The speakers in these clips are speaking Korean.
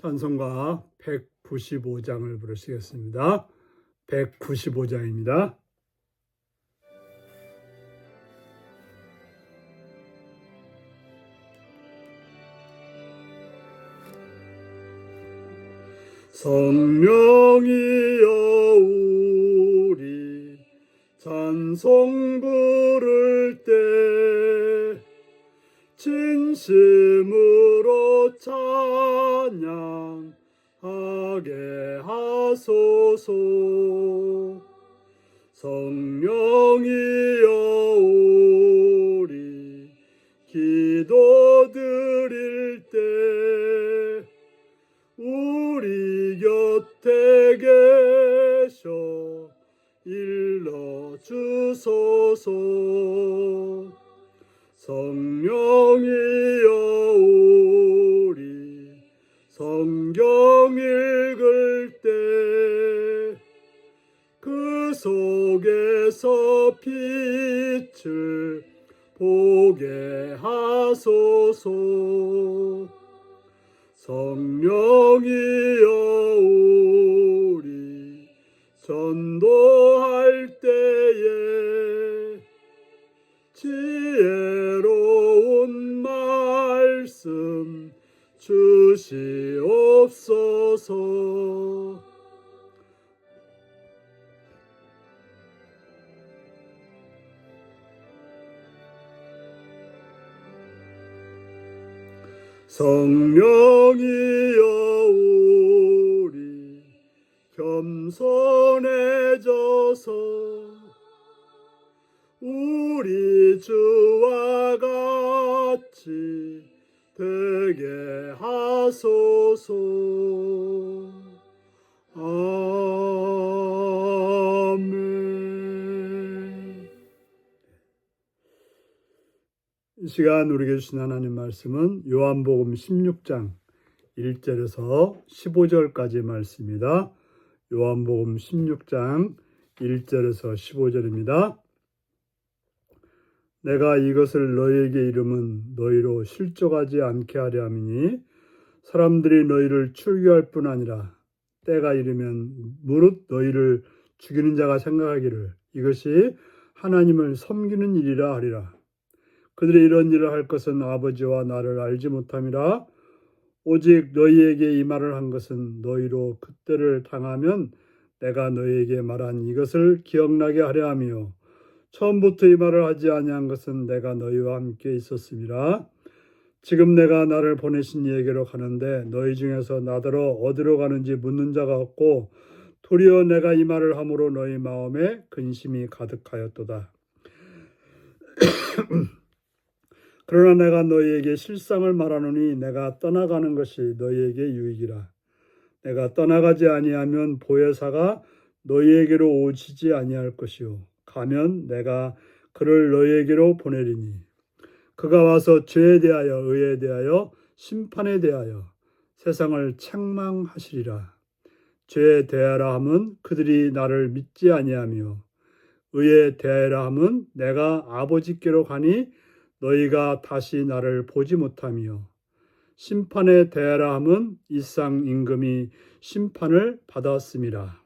찬송가 195장을 부르시겠습니다. 195장입니다. 성령이여 우리 찬송 부를 때 진심으로 찬양하게 하소서. 성령이여 우리 기도 드릴 때 우리 곁에 계셔 일러주소서. 성령이여 우리 성경 읽을 때 그 속에서 빛을 보게 하소서. 성령이여 우리 전도할 때에 지혜로운 말씀 주시옵소서. 성령이여 우리 겸손해져서 우리 주와 같이 되게 하소서. 아멘. 이 시간 우리에게 주신 하나님 말씀은 요한복음 16장 1절에서 15절까지 말씀입니다. 요한복음 16장 1절에서 15절입니다. 내가 이것을 너희에게 이름은 너희로 실족하지 않게 하려 함이니 사람들이 너희를 출교할 뿐 아니라 때가 이르면 무릇 너희를 죽이는 자가 생각하기를 이것이 하나님을 섬기는 일이라 하리라. 그들이 이런 일을 할 것은 아버지와 나를 알지 못함이라. 오직 너희에게 이 말을 한 것은 너희로 그때를 당하면 내가 너희에게 말한 이것을 기억나게 하려 하며 처음부터 이 말을 하지 아니한 것은 내가 너희와 함께 있었음이라. 지금 내가 나를 보내신 이에게로 가는데 너희 중에서 나더러 어디로 가는지 묻는 자가 없고 도리어 내가 이 말을 함으로 너희 마음에 근심이 가득하였도다. 그러나 내가 너희에게 실상을 말하노니 내가 떠나가는 것이 너희에게 유익이라. 내가 떠나가지 아니하면 보혜사가 너희에게로 오시지 아니할 것이요 가면 내가 그를 너희에게로 보내리니 그가 와서 죄에 대하여 의에 대하여 심판에 대하여 세상을 책망하시리라. 죄에 대하라 함은 그들이 나를 믿지 아니하며 의에 대하라 함은 내가 아버지께로 가니 너희가 다시 나를 보지 못하며 심판에 대하라 함은 이상 임금이 심판을 받았음이라.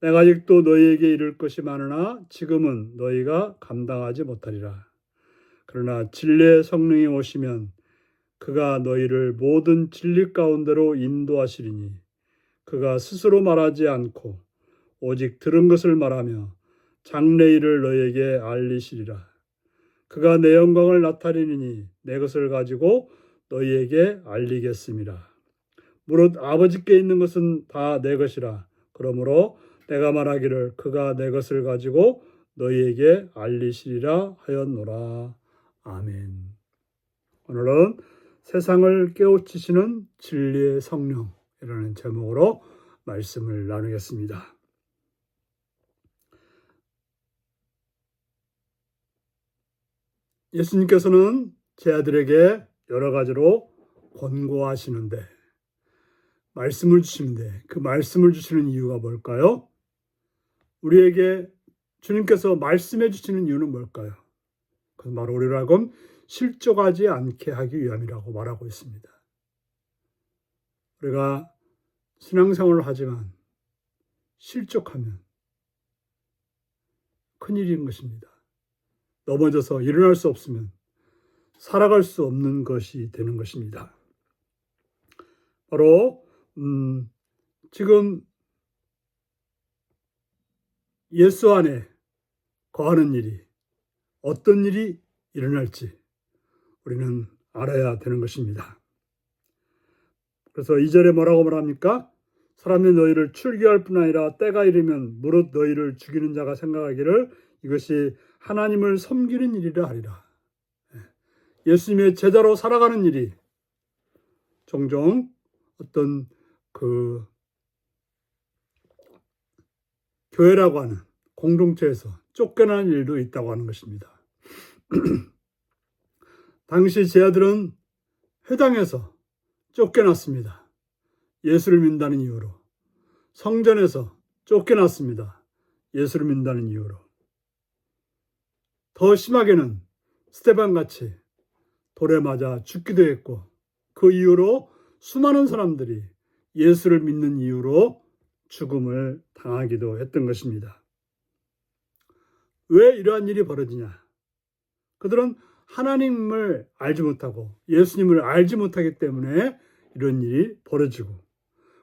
내가 아직도 너희에게 이를 것이 많으나 지금은 너희가 감당하지 못하리라. 그러나 진리의 성령이 오시면 그가 너희를 모든 진리 가운데로 인도하시리니 그가 스스로 말하지 않고 오직 들은 것을 말하며 장래 일을 너희에게 알리시리라. 그가 내 영광을 나타내리니 내 것을 가지고 너희에게 알리겠습니다. 무릇 아버지께 있는 것은 다 내 것이라. 그러므로 내가 말하기를 그가 내 것을 가지고 너희에게 알리시리라 하였노라. 아멘. 오늘은 세상을 깨우치시는 진리의 성령이라는 제목으로 말씀을 나누겠습니다. 예수님께서는 제 아들에게 여러 가지로 권고하시는데 말씀을 주시는데 그 말씀을 주시는 이유가 뭘까요? 우리에게 주님께서 말씀해 주시는 이유는 뭘까요? 그건 바로 우리를 하여금 실족하지 않게 하기 위함이라고 말하고 있습니다. 우리가 신앙생활을 하지만 실족하면 큰일인 것입니다. 넘어져서 일어날 수 없으면 살아갈 수 없는 것이 되는 것입니다. 바로 지금 예수 안에 거하는 일이 어떤 일이 일어날지 우리는 알아야 되는 것입니다. 그래서 2절에 뭐라고 말합니까? 사람이 너희를 출교할 뿐 아니라 때가 이르면 무릇 너희를 죽이는 자가 생각하기를 이것이 하나님을 섬기는 일이라 하리라. 예수님의 제자로 살아가는 일이 종종 어떤 교회라고 하는 공동체에서 쫓겨나는 일도 있다고 하는 것입니다. 당시 제자들은 회당에서 쫓겨났습니다. 예수를 믿는다는 이유로. 성전에서 쫓겨났습니다. 예수를 믿는다는 이유로. 더 심하게는 스데반같이 돌에 맞아 죽기도 했고 그 이후로 수많은 사람들이 예수를 믿는 이유로 죽음을 당하기도 했던 것입니다. 왜 이러한 일이 벌어지냐? 그들은 하나님을 알지 못하고 예수님을 알지 못하기 때문에 이런 일이 벌어지고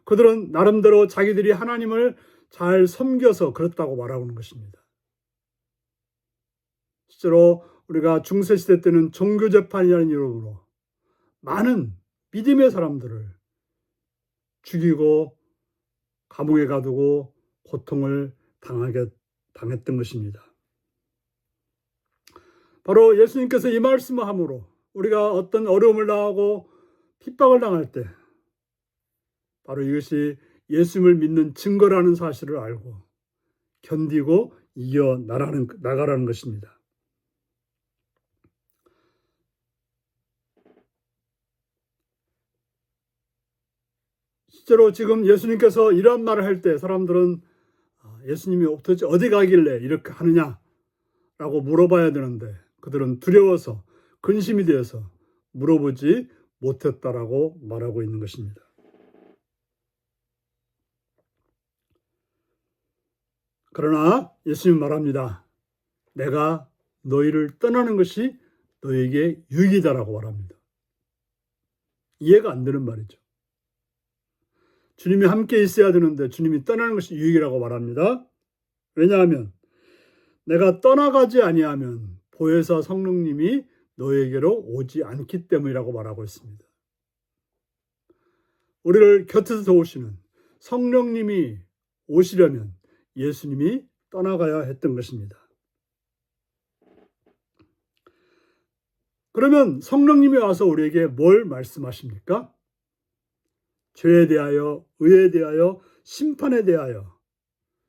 그들은 나름대로 자기들이 하나님을 잘 섬겨서 그렇다고 말하고 있는 것입니다. 실제로 우리가 중세시대 때는 종교재판이라는 이름으로 많은 믿음의 사람들을 죽이고 감옥에 가두고 고통을 당했던 것입니다. 바로 예수님께서 이 말씀을 함으로 우리가 어떤 어려움을 당하고 핍박을 당할 때 바로 이것이 예수님을 믿는 증거라는 사실을 알고 견디고 이겨 나가라는 것입니다. 실제로 지금 예수님께서 이런 말을 할 때 사람들은 예수님이 도대체 어디 가길래 이렇게 하느냐라고 물어봐야 되는데 그들은 두려워서 근심이 되어서 물어보지 못했다라고 말하고 있는 것입니다. 그러나 예수님 말합니다. 내가 너희를 떠나는 것이 너희에게 유익이다라고 말합니다. 이해가 안 되는 말이죠. 주님이 함께 있어야 되는데 주님이 떠나는 것이 유익이라고 말합니다. 왜냐하면 내가 떠나가지 아니하면 보혜사 성령님이 너에게로 오지 않기 때문이라고 말하고 있습니다. 우리를 곁에서 도우시는 성령님이 오시려면 예수님이 떠나가야 했던 것입니다. 그러면 성령님이 와서 우리에게 뭘 말씀하십니까? 죄에 대하여, 의에 대하여, 심판에 대하여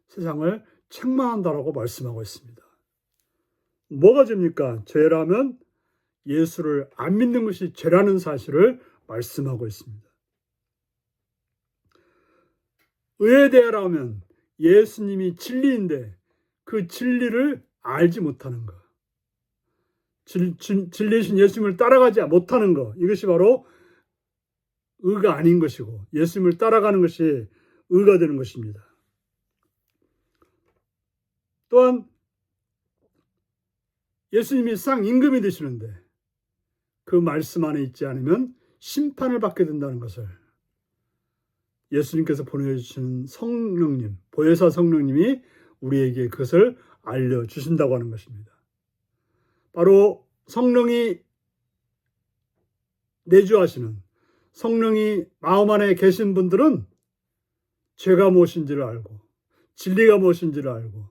세상을 책망한다라고 말씀하고 있습니다. 뭐가 죄입니까? 죄라면 예수를 안 믿는 것이 죄라는 사실을 말씀하고 있습니다. 의에 대하여라면 예수님이 진리인데 그 진리를 알지 못하는 것. 진리이신 예수님을 따라가지 못하는 것. 이것이 바로 의가 아닌 것이고 예수님을 따라가는 것이 의가 되는 것입니다. 또한 예수님이 쌍임금이 되시는데 그 말씀 안에 있지 않으면 심판을 받게 된다는 것을 예수님께서 보내주신 성령님, 보혜사 성령님이 우리에게 그것을 알려주신다고 하는 것입니다. 바로 성령이 내주하시는 성령이 마음 안에 계신 분들은 죄가 무엇인지를 알고 진리가 무엇인지를 알고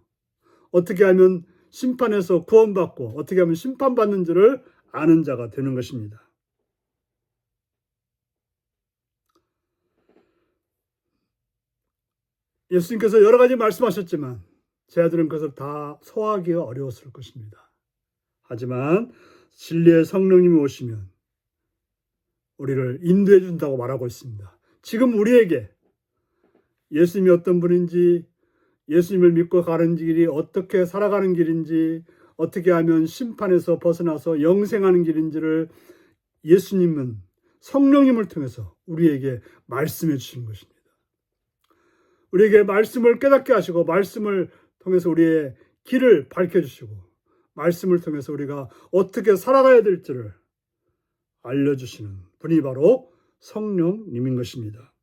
어떻게 하면 심판에서 구원받고 어떻게 하면 심판받는지를 아는 자가 되는 것입니다. 예수님께서 여러 가지 말씀하셨지만 제자들은 그것을 다 소화하기가 어려웠을 것입니다. 하지만 진리의 성령님이 오시면 우리를 인도해 준다고 말하고 있습니다. 지금 우리에게 예수님이 어떤 분인지 예수님을 믿고 가는 길이 어떻게 살아가는 길인지 어떻게 하면 심판에서 벗어나서 영생하는 길인지를 예수님은 성령님을 통해서 우리에게 말씀해 주시는 것입니다. 우리에게 말씀을 깨닫게 하시고 말씀을 통해서 우리의 길을 밝혀주시고 말씀을 통해서 우리가 어떻게 살아가야 될지를 알려주시는 분이 바로 성령님인 것입니다.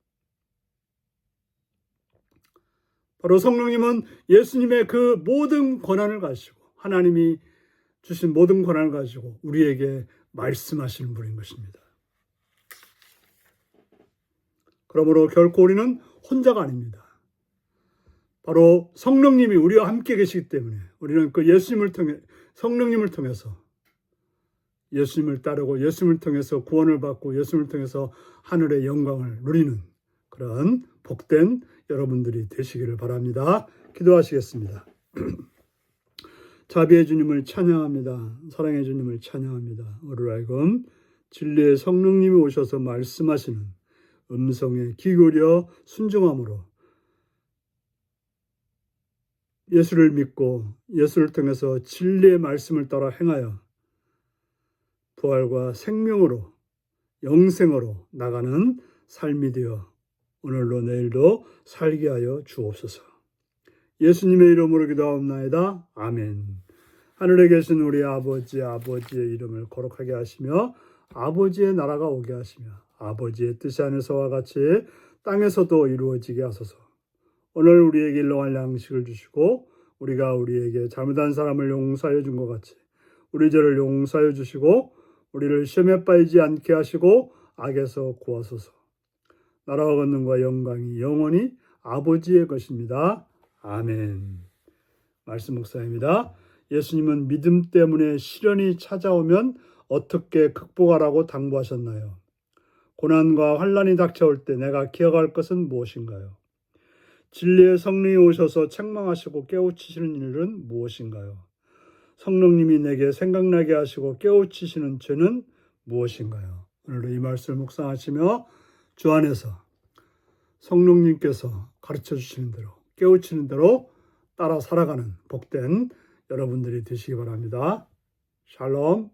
바로 성령님은 예수님의 그 모든 권한을 가지고 하나님이 주신 모든 권한을 가지고 우리에게 말씀하시는 분인 것입니다. 그러므로 결코 우리는 혼자가 아닙니다. 바로 성령님이 우리와 함께 계시기 때문에 우리는 그 예수님을 통해 성령님을 통해서 예수님을 따르고 예수님을 통해서 구원을 받고 예수님을 통해서 하늘의 영광을 누리는 그런 복된 여러분들이 되시기를 바랍니다. 기도하시겠습니다. 자비의 주님을 찬양합니다. 사랑의 주님을 찬양합니다. 우리로 하여금 진리의 성령님이 오셔서 말씀하시는 음성에 귀 기울여 순종함으로 예수를 믿고 예수를 통해서 진리의 말씀을 따라 행하여 부활과 생명으로 영생으로 나가는 삶이 되어 오늘로 내일도 살게 하여 주옵소서. 예수님의 이름으로 기도하옵나이다. 아멘. 하늘에 계신 우리 아버지의 이름을 거룩하게 하시며 아버지의 나라가 오게 하시며 아버지의 뜻이 하늘에서와 같이 땅에서도 이루어지게 하소서. 오늘 우리에게 일용할 양식을 주시고 우리가 우리에게 잘못한 사람을 용서하여 준 것 같이 우리 죄를 용서하여 주시고 우리를 시험에 빠지지 않게 하시고 악에서 구하소서. 나라와 권능과 영광이 영원히 아버지의 것입니다. 아멘. 말씀 묵상입니다. 예수님은 믿음 때문에 시련이 찾아오면 어떻게 극복하라고 당부하셨나요? 고난과 환난이 닥쳐올 때 내가 기억할 것은 무엇인가요? 진리의 성령이 오셔서 책망하시고 깨우치시는 일은 무엇인가요? 성령님이 내게 생각나게 하시고 깨우치시는 죄는 무엇인가요? 오늘도 이 말씀을 묵상하시며 주 안에서 성령님께서 가르쳐 주시는 대로 깨우치는 대로 따라 살아가는 복된 여러분들이 되시기 바랍니다. 샬롬.